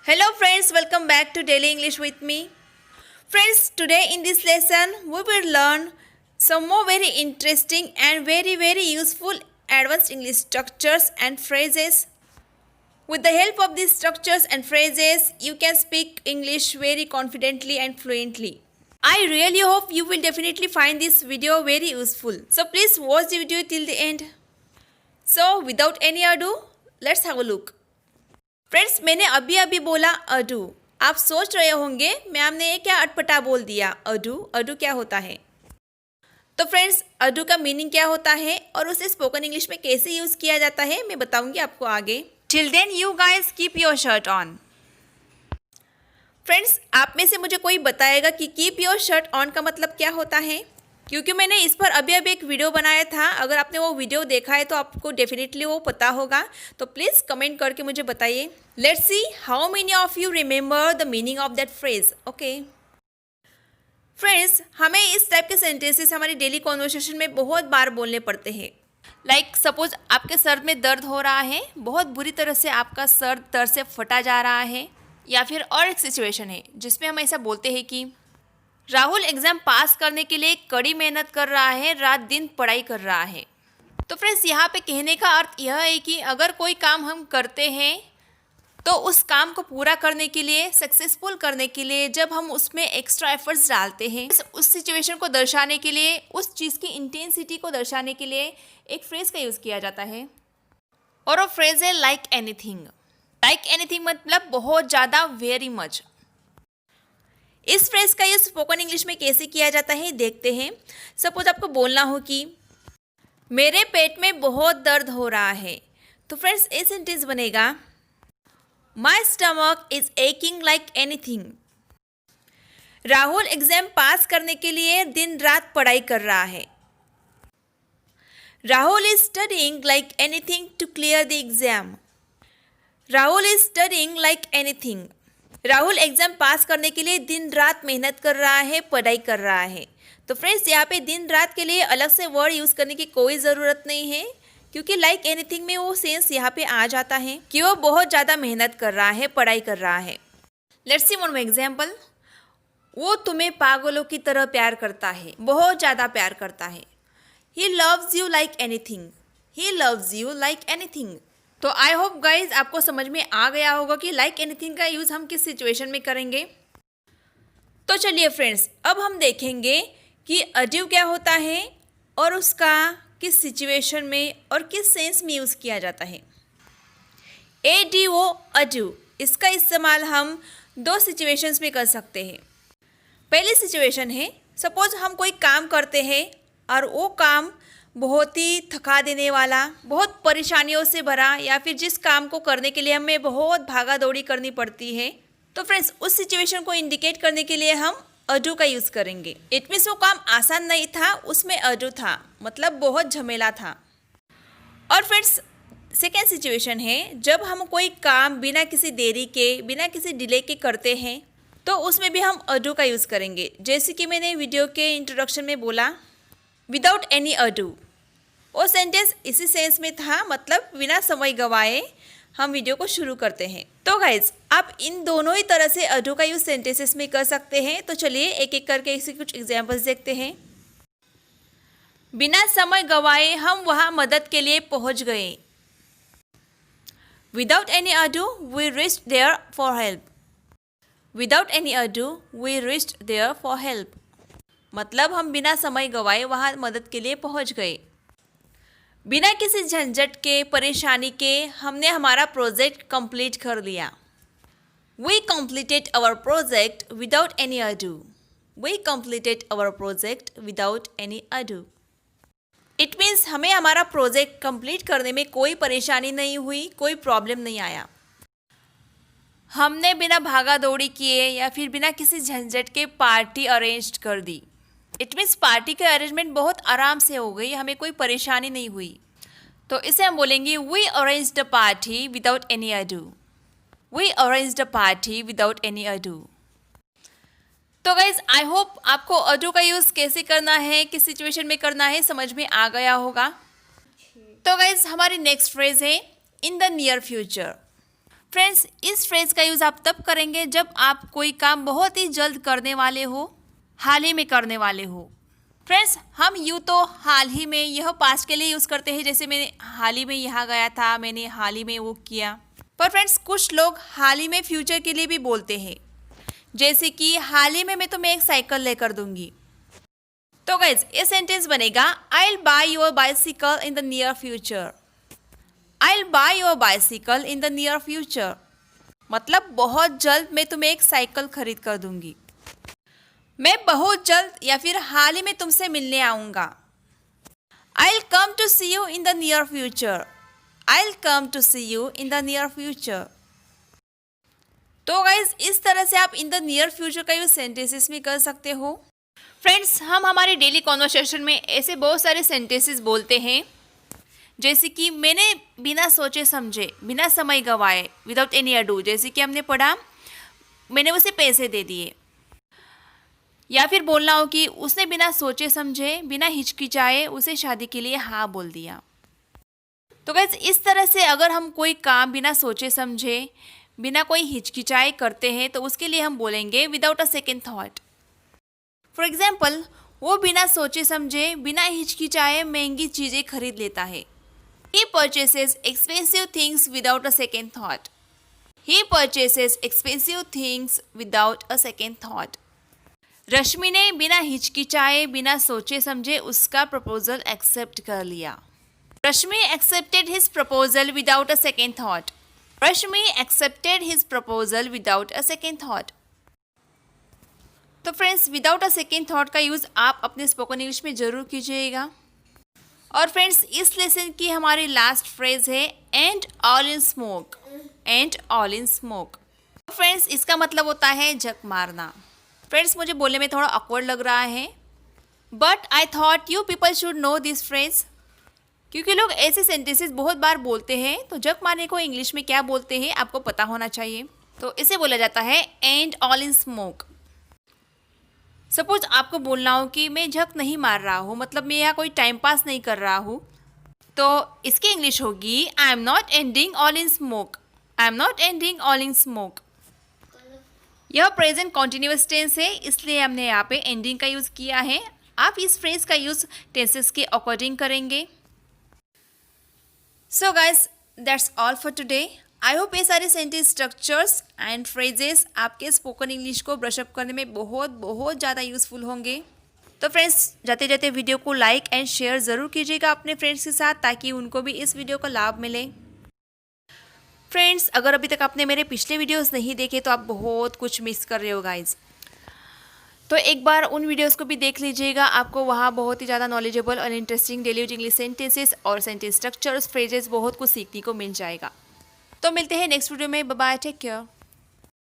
Hello friends, welcome back to Daily English with me. Friends, today in this lesson we will learn some more very interesting and very useful advanced English structures and phrases. With the help of these structures and phrases, you can speak English very confidently and fluently. I really hope you will definitely find this video very useful. So please watch the video till the end. So without any ado, let's have a look. Friends, मैंने अभी बोला ado. आप सोच रहे होंगे ma'am ने ये क्या अटपटा बोल दिया. अडू क्या होता है? तो फ्रेंड्स, अडू का मीनिंग क्या होता है और उसे स्पोकन इंग्लिश में कैसे यूज़ किया जाता है मैं बताऊंगी आपको आगे. Till then you guys keep your shirt on. Friends, आप में से मुझे कोई बताएगा कि कीप योर शर्ट ऑन का मतलब क्या होता है? क्योंकि मैंने इस पर अभी एक वीडियो बनाया था. अगर आपने वो वीडियो देखा है तो आपको डेफिनेटली वो पता होगा. तो प्लीज़ कमेंट करके मुझे बताइए. Let's see how many of you remember the meaning of that phrase. Okay friends, हमें इस टाइप के सेंटेंसेस हमारी डेली कॉन्वर्सेशन में बहुत बार बोलने पड़ते हैं. लाइक सपोज आपके सर में दर्द हो रहा है, बहुत बुरी तरह से आपका सर दर्द से फटा जा रहा है. या फिर और एक सिचुएशन है जिसमें हम ऐसा बोलते हैं कि राहुल एग्ज़ाम पास करने के लिए कड़ी मेहनत कर रहा है, रात दिन पढ़ाई कर रहा है. तो फ्रेंड्स, यहाँ पे कहने का अर्थ यह है कि अगर कोई काम हम करते हैं तो उस काम को पूरा करने के लिए, सक्सेसफुल करने के लिए जब हम उसमें एक्स्ट्रा एफर्ट्स डालते हैं, उस सिचुएशन को दर्शाने के लिए, उस चीज़ की इंटेंसिटी को दर्शाने के लिए एक फ्रेज़ का यूज़ किया जाता है. और वो फ्रेज़ है लाइक एनीथिंग. लाइक एनीथिंग मतलब बहुत ज़्यादा, वेरी मच. इस फ्रेज का यूज स्पोकन इंग्लिश में कैसे किया जाता है देखते हैं. सपोज आपको बोलना हो कि मेरे पेट में बहुत दर्द हो रहा है. तो फ्रेंड्स, ये सेंटेंस बनेगा my stomach is aching like anything. Rahul exam pass करने के लिए दिन रात पढ़ाई कर रहा है. Rahul is studying like anything to clear the exam. Rahul is studying like anything. Rahul exam pass करने के लिए दिन रात मेहनत कर रहा है, पढ़ाई कर रहा है. तो फ्रेंड्स, यहाँ पे दिन रात के लिए अलग से वर्ड यूज़ करने की कोई ज़रूरत नहीं है, क्योंकि लाइक एनीथिंग में वो सेंस यहाँ पे आ जाता है कि वो बहुत ज़्यादा मेहनत कर रहा है, पढ़ाई कर रहा है. Let's see one more example. वो तुम्हें पागलों की तरह प्यार करता है, बहुत ज़्यादा प्यार करता है. He loves you like anything. He loves you like anything. तो आई होप गाइज आपको समझ में आ गया होगा कि लाइक एनीथिंग का यूज़ हम किस सिचुएशन में करेंगे. तो चलिए फ्रेंड्स, अब हम देखेंगे कि अड्यू क्या होता है और उसका किस सिचुएशन में और किस सेंस में यूज़ किया जाता है. ADO अड्यू, इसका इस्तेमाल हम दो सिचुएशंस में कर सकते हैं. पहली सिचुएशन है, सपोज हम कोई काम करते हैं और वो काम बहुत ही थका देने वाला, बहुत परेशानियों से भरा, या फिर जिस काम को करने के लिए हमें बहुत भागा दौड़ी करनी पड़ती है. तो फ्रेंड्स, उस सिचुएशन को इंडिकेट करने के लिए हम अडू का यूज़ करेंगे. इट मीन्स वो काम आसान नहीं था, उसमें अडू था, मतलब बहुत झमेला था. और फ्रेंड्स, सेकेंड सिचुएशन है जब हम कोई काम बिना किसी देरी के, बिना किसी डिले के करते हैं, तो उसमें भी हम अडू का यूज़ करेंगे. जैसे कि मैंने वीडियो के इंट्रोडक्शन में बोला, विदाउट एनी अडू. वो सेंटेंस इसी सेंस में था, मतलब बिना समय गवाए हम वीडियो को शुरू करते हैं. तो गाइज, आप इन दोनों ही तरह से अडू का यूज सेंटेंसेस में कर सकते हैं. तो चलिए एक एक करके इसके कुछ एग्जांपल्स देखते हैं. बिना समय गवाए हम वहाँ मदद के लिए पहुँच गए. Without any ado we reached there for help. Without any ado we reached there for help, मतलब हम बिना समय गवाए वहाँ मदद के लिए पहुँच गए. बिना किसी झंझट के, परेशानी के हमने हमारा प्रोजेक्ट कंप्लीट कर लिया. We completed our project without any ado. We completed our project without any ado. It means हमें हमारा प्रोजेक्ट कंप्लीट करने में कोई परेशानी नहीं हुई, कोई प्रॉब्लम नहीं आया. हमने बिना भागा दौड़ी किए या फिर बिना किसी झंझट के पार्टी अरेंज कर दी. इट मीन्स पार्टी का अरेंजमेंट बहुत आराम से हो गई, हमें कोई परेशानी नहीं हुई. तो इसे हम बोलेंगे we arranged the party without any ado. We arranged the party without any ado. तो गाइज, आई होप आपको अडू का यूज़ कैसे करना है, किस सिचुएशन में करना है, समझ में आ गया होगा. तो गाइज, हमारी नेक्स्ट फ्रेज है इन द नियर फ्यूचर. फ्रेंड्स, इस फ्रेज का यूज़ आप तब करेंगे जब आप कोई काम बहुत ही जल्द करने वाले हो, हाल ही में करने वाले हो। फ्रेंड्स, हम यूँ तो हाल ही में यह पास्ट के लिए यूज़ करते हैं, जैसे मैंने हाल ही में यहाँ गया था, मैंने हाल ही में वो किया। पर फ्रेंड्स, कुछ लोग हाल ही में फ्यूचर के लिए भी बोलते हैं, जैसे कि हाल ही में मैं तुम्हें एक साइकिल लेकर दूंगी। तो गाइज, ये सेंटेंस बनेगा I will by your bicycle in the near future. I will by your bicycle in the near future मतलब बहुत जल्द मैं तुम्हें एक साइकिल खरीद कर दूंगी। मैं बहुत जल्द या फिर हाल ही में तुमसे मिलने आऊँगा। I will come to see you in the near future. I will come to see you in the near future. तो गाइज, इस तरह से आप इन द नियर फ्यूचर का यूज सेंटेंसेस में कर सकते हो। फ्रेंड्स, हम हमारे डेली कॉन्वर्सेशन में ऐसे बहुत सारे सेंटेंसेस बोलते हैं, जैसे कि मैंने बिना सोचे समझे, बिना समय गवाए, विदाउट एनी अडू, जैसे कि हमने पढ़ा मैंने उसे पैसे दे दिए। या फिर बोलना हो कि उसने बिना सोचे समझे, बिना हिचकिचाए उसे शादी के लिए हाँ बोल दिया। तो गाइस, इस तरह से अगर हम कोई काम बिना सोचे समझे, बिना कोई हिचकिचाए करते हैं तो उसके लिए हम बोलेंगे without a second thought. For example, वो बिना सोचे समझे, बिना हिचकिचाए महंगी चीज़ें खरीद लेता है। He purchases expensive things without a second thought. He purchases expensive things without a second thought. रश्मि ने बिना हिचकिचाए, बिना सोचे समझे उसका प्रपोजल एक्सेप्ट कर लिया। रश्मि accepted his proposal without a second thought. Rashmi accepted his proposal without a second thought. तो friends, without a second thought का यूज़ आप अपने स्पोकन इंग्लिश में ज़रूर कीजिएगा। और फ्रेंड्स, इस लेसन की हमारी लास्ट फ्रेज है and all in smoke. And all in smoke friends, इसका मतलब होता है झक मारना। फ्रेंड्स, मुझे बोलने में थोड़ा ऑकवर्ड लग रहा है, but I thought you people should know this phrase, क्योंकि लोग ऐसे सेंटेंसेस बहुत बार बोलते हैं, तो झक मारने को इंग्लिश में क्या बोलते हैं आपको पता होना चाहिए। तो इसे बोला जाता है and all in smoke. Suppose आपको बोलना हो कि मैं झक नहीं मार रहा हूँ, मतलब मैं यहाँ कोई टाइम पास नहीं कर रहा हूँ, तो इसकी इंग्लिश होगी I am not ending all in smoke. I am not ending all in smoke. यह प्रेजेंट कॉन्टिन्यूअस टेंस है, इसलिए हमने यहाँ पे एंडिंग का यूज़ किया है। आप इस फ्रेज का यूज़ टेंसेस के अकॉर्डिंग करेंगे। So guys, that's all for today. I hope ये सारे सेंटेंस स्ट्रक्चर्स एंड फ्रेजेस आपके स्पोकन इंग्लिश को ब्रशअप करने में बहुत बहुत ज़्यादा यूज़फुल होंगे। तो फ्रेंड्स, जाते जाते वीडियो को लाइक एंड शेयर ज़रूर कीजिएगा अपने फ्रेंड्स के साथ, ताकि उनको भी इस वीडियो का लाभ मिले। फ्रेंड्स, अगर अभी तक आपने मेरे पिछले वीडियोस नहीं देखे तो आप बहुत कुछ मिस कर रहे हो गाइज। तो एक बार उन वीडियोस को भी देख लीजिएगा, आपको वहाँ बहुत ही ज़्यादा नॉलेजेबल और interesting daily use English sentences और सेंटेंस स्ट्रक्चर्स, फ्रेजेस बहुत कुछ सीखने को मिल जाएगा। तो मिलते हैं नेक्स्ट वीडियो में। Bye bye, take care.